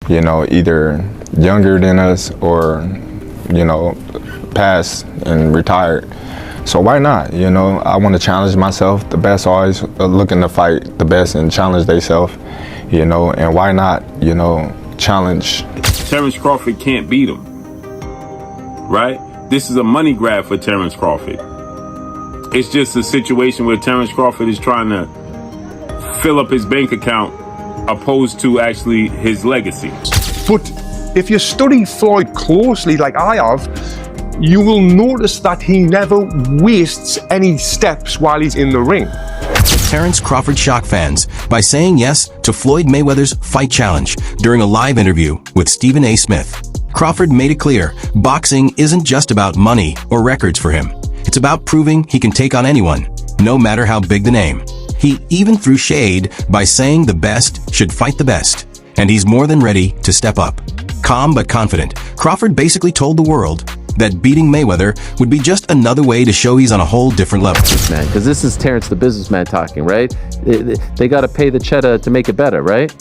you know, either younger than us or, you know, passed and retired. So why not? You know, I want to challenge myself. The best always looking to fight the best and challenge themselves, you know, and why not, you know, challenge. Terence Crawford can't beat him, right? This is a money grab for Terence Crawford. It's just a situation where Terence Crawford is trying to fill up his bank account opposed to actually his legacy. But if you study Floyd closely, like I have, you will notice that he never wastes any steps while he's in the ring. Terence Crawford shocked fans by saying yes to Floyd Mayweather's fight challenge during a live interview with Stephen A. Smith. Crawford made it clear boxing isn't just about money or records for him. It's about proving he can take on anyone, no matter how big the name. He even threw shade by saying the best should fight the best, and he's more than ready to step up. Calm but confident, Crawford basically told the world that beating Mayweather would be just another way to show he's on a whole different level. Man, because this is Terence the businessman talking, right? They got to pay the cheddar to make it better, right?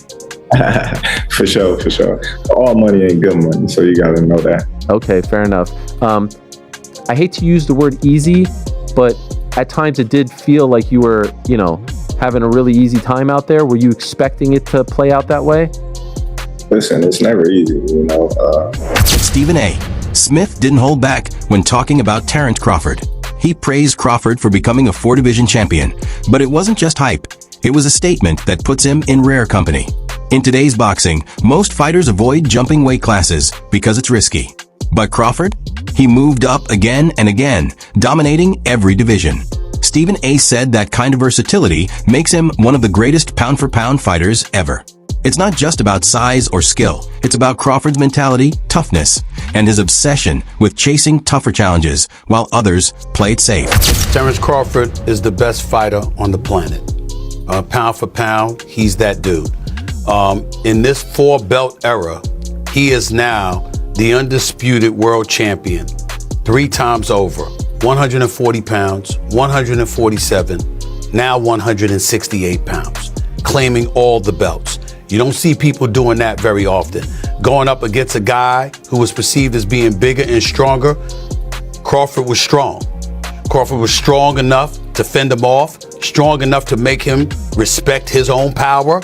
For sure, for sure. All money ain't good money, so you got to know that. Okay, fair enough. I hate to use the word easy, but at times it did feel like you were, you know, having a really easy time out there. Were you expecting it to play out that way? Listen, it's never easy, you know. Stephen A. Smith didn't hold back when talking about Terence Crawford. He praised Crawford for becoming a 4-division champion, but it wasn't just hype. It was a statement that puts him in rare company. In today's boxing, most fighters avoid jumping weight classes because it's risky. But Crawford? He moved up again and again, dominating every division. Stephen A. said that kind of versatility makes him one of the greatest pound-for-pound fighters ever. It's not just about size or skill. It's about Crawford's mentality, toughness, and his obsession with chasing tougher challenges while others play it safe. Terence Crawford is the best fighter on the planet. Pound for pound, he's that dude. In this 4-belt era, he is now the undisputed world champion 3 times over. 140 pounds, 147, now 168 pounds, claiming all the belts. You don't see people doing that very often. Going up against a guy who was perceived as being bigger and stronger, Crawford was strong. Crawford was strong enough to fend him off, strong enough to make him respect his own power.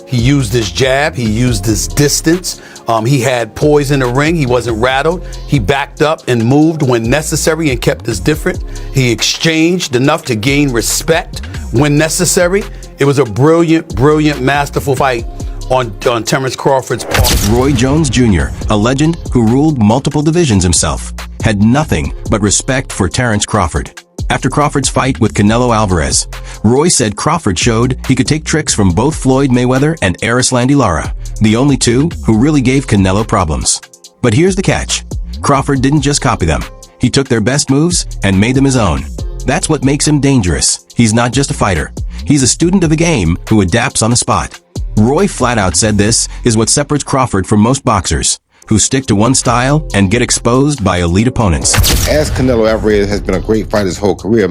He used his jab, he used his distance. He had poise in the ring, he wasn't rattled. He backed up and moved when necessary and kept us different. He exchanged enough to gain respect when necessary. It was a brilliant, brilliant, masterful fight on Terence Crawford's part. Roy Jones Jr., a legend who ruled multiple divisions himself, had nothing but respect for Terence Crawford. After Crawford's fight with Canelo Alvarez, Roy said Crawford showed he could take tricks from both Floyd Mayweather and Erislandy Lara, the only two who really gave Canelo problems. But here's the catch. Crawford didn't just copy them. He took their best moves and made them his own. That's what makes him dangerous. He's not just a fighter. He's a student of the game who adapts on the spot. Roy flat out said this is what separates Crawford from most boxers, who stick to one style and get exposed by elite opponents. As Canelo Alvarez has been a great fighter his whole career,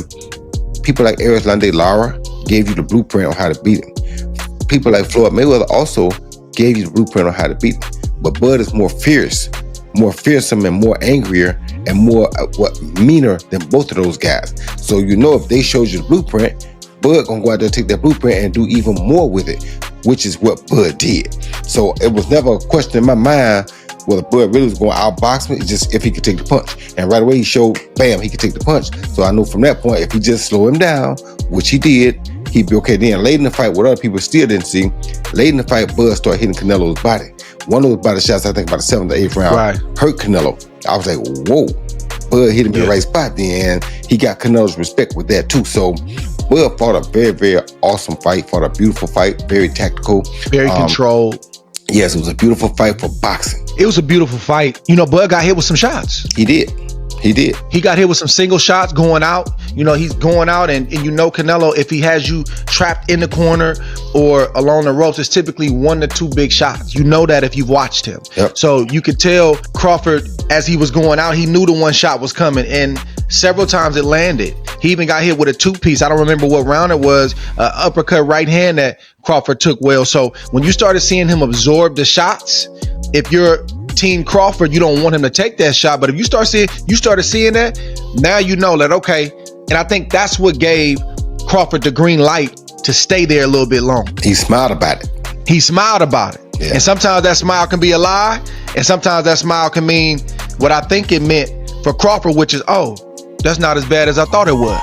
people like Erislandy Lara gave you the blueprint on how to beat him. People like Floyd Mayweather also gave you the blueprint on how to beat him. But Bud is more fierce, more fearsome and more angrier and more meaner than both of those guys. So you know if they showed you the blueprint, Bud gonna go out there and take that blueprint and do even more with it, which is what Bud did. So it was never a question in my mind whether Bud really was going to outbox me. It's just if he could take the punch. And right away he showed, bam, he could take the punch. So I knew from that point, if he just slow him down, which he did, he'd be okay. Then late in the fight, what other people still didn't see, late in the fight, Bud started hitting Canelo's body. One of those body shots, I think about the 7th or 8th round, hurt Canelo. I was like, whoa. Bud hit him in the right spot then, and he got Canelo's respect with that too. So Bud fought a very, very awesome fight, fought a beautiful fight, very tactical. Very controlled. Yes, it was a beautiful fight for boxing. It was a beautiful fight. You know, Bud got hit with some shots. He did. He did. He got hit with some single shots going out. You know, he's going out and you know Canelo, if he has you trapped in the corner or along the ropes, it's typically 1 to 2 big shots. You know that if you've watched him. Yep. So you could tell Crawford, as he was going out, he knew the one shot was coming, and several times it landed. He even got hit with a 2-piece. I don't remember what round it was, uppercut right hand that Crawford took well. So when you started seeing him absorb the shots, if you're Team Crawford, you don't want him to take that shot. But if you started seeing that, now you know that, okay. And I think that's what gave Crawford the green light to stay there a little bit longer. He smiled about it. He smiled about it. Yeah. And sometimes that smile can be a lie, and sometimes that smile can mean what I think it meant for Crawford, which is, oh, that's not as bad as I thought it was.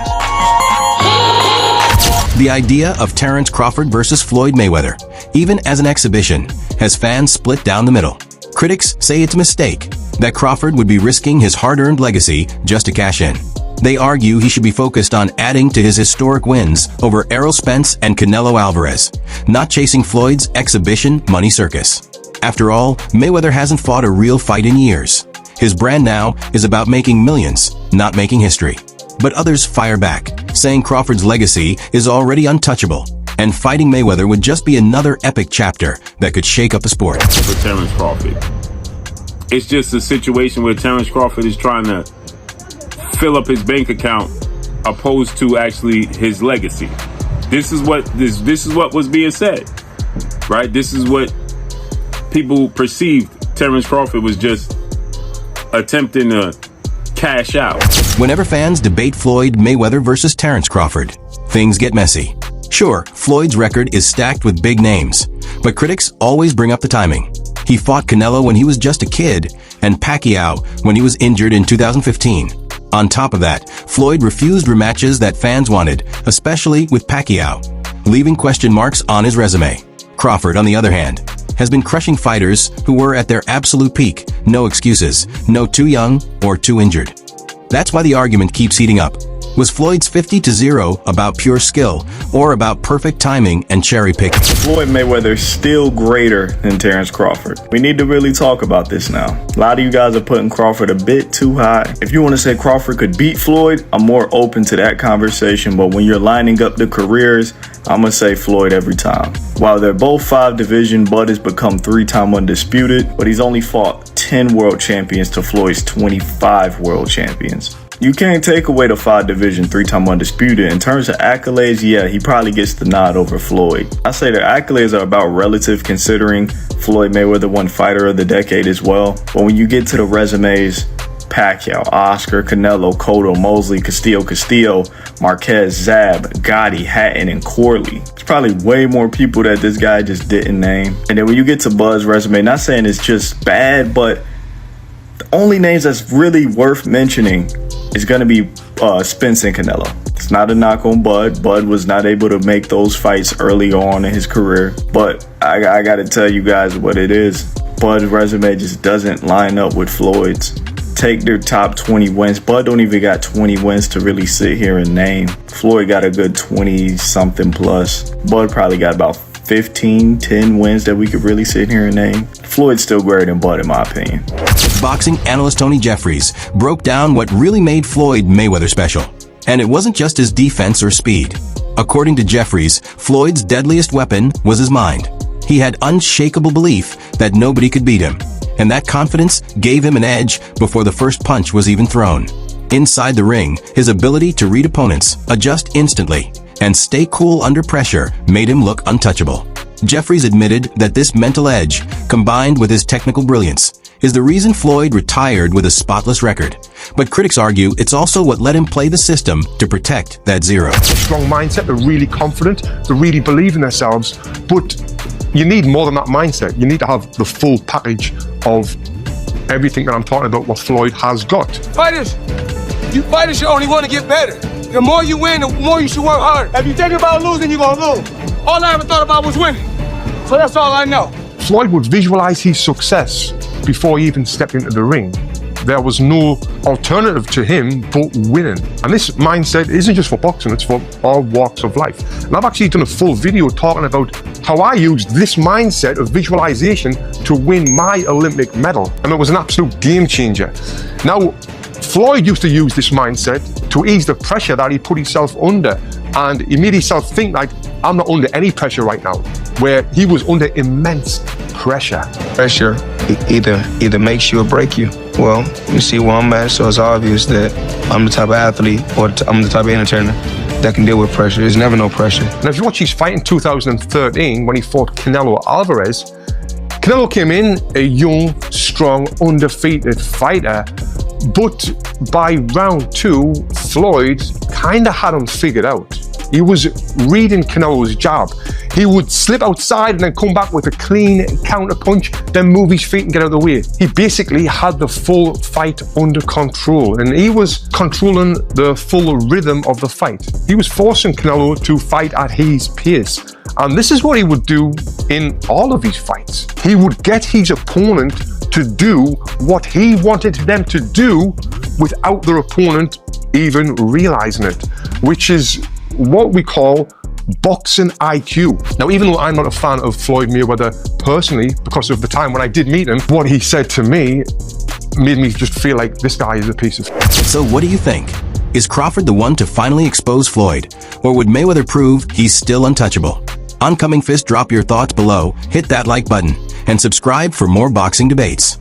The idea of Terence Crawford versus Floyd Mayweather, even as an exhibition, has fans split down the middle. Critics say it's a mistake, that Crawford would be risking his hard-earned legacy just to cash in. They argue he should be focused on adding to his historic wins over Errol Spence and Canelo Alvarez, not chasing Floyd's exhibition money circus. After all, Mayweather hasn't fought a real fight in years. His brand now is about making millions, not making history. But others fire back, saying Crawford's legacy is already untouchable, and fighting Mayweather would just be another epic chapter that could shake up the sport. For Terence Crawford, it's just a situation where Terence Crawford is trying to fill up his bank account opposed to actually his legacy. This is what was being said, right? This is what people perceived. Terence Crawford was just attempting to cash out. Whenever fans debate Floyd Mayweather versus Terence Crawford, things get messy. Sure, Floyd's record is stacked with big names, but critics always bring up the timing. He fought Canelo when he was just a kid, and Pacquiao when he was injured in 2015. On top of that, Floyd refused rematches that fans wanted, especially with Pacquiao, leaving question marks on his resume. Crawford, on the other hand, has been crushing fighters who were at their absolute peak. No excuses, no too young or too injured. That's why the argument keeps heating up. Was Floyd's 50-0 about pure skill or about perfect timing and cherry picking? Floyd Mayweather is still greater than Terence Crawford. We need to really talk about this now. A lot of you guys are putting Crawford a bit too high. If you want to say Crawford could beat Floyd, I'm more open to that conversation. But when you're lining up the careers, I'm going to say Floyd every time. While they're both 5 division, Bud has become 3-time undisputed, but he's only fought 10 world champions to Floyd's 25 world champions. You can't take away the 5 division, 3-time undisputed. In terms of accolades, yeah, he probably gets the nod over Floyd. I say their accolades are about relative, considering Floyd Mayweather won Fighter of the Decade as well. But when you get to the resumes, Pacquiao, Oscar, Canelo, Cotto, Mosley, Castillo, Marquez, Zab, Gotti, Hatton, and Corley. There's probably way more people that this guy just didn't name. And then when you get to Bud's resume, not saying it's just bad, but the only names that's really worth mentioning is going to be Spence and Canelo. It's not a knock on Bud. Bud was not able to make those fights early on in his career. But I got to tell you guys what it is. Bud's resume just doesn't line up with Floyd's. Take their top 20 wins. Bud don't even got 20 wins to really sit here and name. Floyd got a good 20-something plus. Bud probably got about 10 wins that we could really sit here and name. Floyd's still greater than Bud in my opinion. Boxing analyst Tony Jeffries broke down what really made Floyd Mayweather special. And it wasn't just his defense or speed. According to Jeffries, Floyd's deadliest weapon was his mind. He had unshakable belief that nobody could beat him. And that confidence gave him an edge before the first punch was even thrown. Inside the ring, his ability to read opponents, adjust instantly, and stay cool under pressure made him look untouchable. Jeffries admitted that this mental edge, combined with his technical brilliance, is the reason Floyd retired with a spotless record. But critics argue it's also what let him play the system to protect that zero. Strong mindset, they're really confident, they really believe in themselves, but you need more than that mindset. You need to have the full package of everything that I'm talking about, what Floyd has got. Fighters should only want to get better. The more you win, the more you should work hard. If you think about losing, you're going to lose. All I ever thought about was winning. So that's all I know. Floyd would visualize his success before he even stepped into the ring. There was no alternative to him but winning. And this mindset isn't just for boxing, it's for all walks of life. And I've actually done a full video talking about how I used this mindset of visualization to win my Olympic medal. And it was an absolute game changer. Now, Floyd used to use this mindset to ease the pressure that he put himself under. And he made himself think like, I'm not under any pressure right now, where he was under immense pressure. Pressure either makes you or break you. Well, you see where I'm at, so it's obvious that I'm the type of athlete or I'm the type of entertainer that can deal with pressure. There's never no pressure. And if you watch his fight in 2013 when he fought Canelo Alvarez, Canelo came in a young, strong, undefeated fighter, but by round 2, Floyd kind of had him figured out. He was reading Canelo's jab. He would slip outside and then come back with a clean counter punch, then move his feet and get out of the way. He basically had the full fight under control, and he was controlling the full rhythm of the fight. He was forcing Canelo to fight at his pace. And this is what he would do in all of his fights. He would get his opponent to do what he wanted them to do without their opponent even realizing it, which is what we call boxing IQ. Now, even though I'm not a fan of Floyd Mayweather personally, because of the time when I did meet him, what he said to me made me just feel like this guy is a piece of... So what do you think? Is Crawford the one to finally expose Floyd? Or would Mayweather prove he's still untouchable? On Coming Fist, drop your thoughts below, hit that like button, and subscribe for more boxing debates.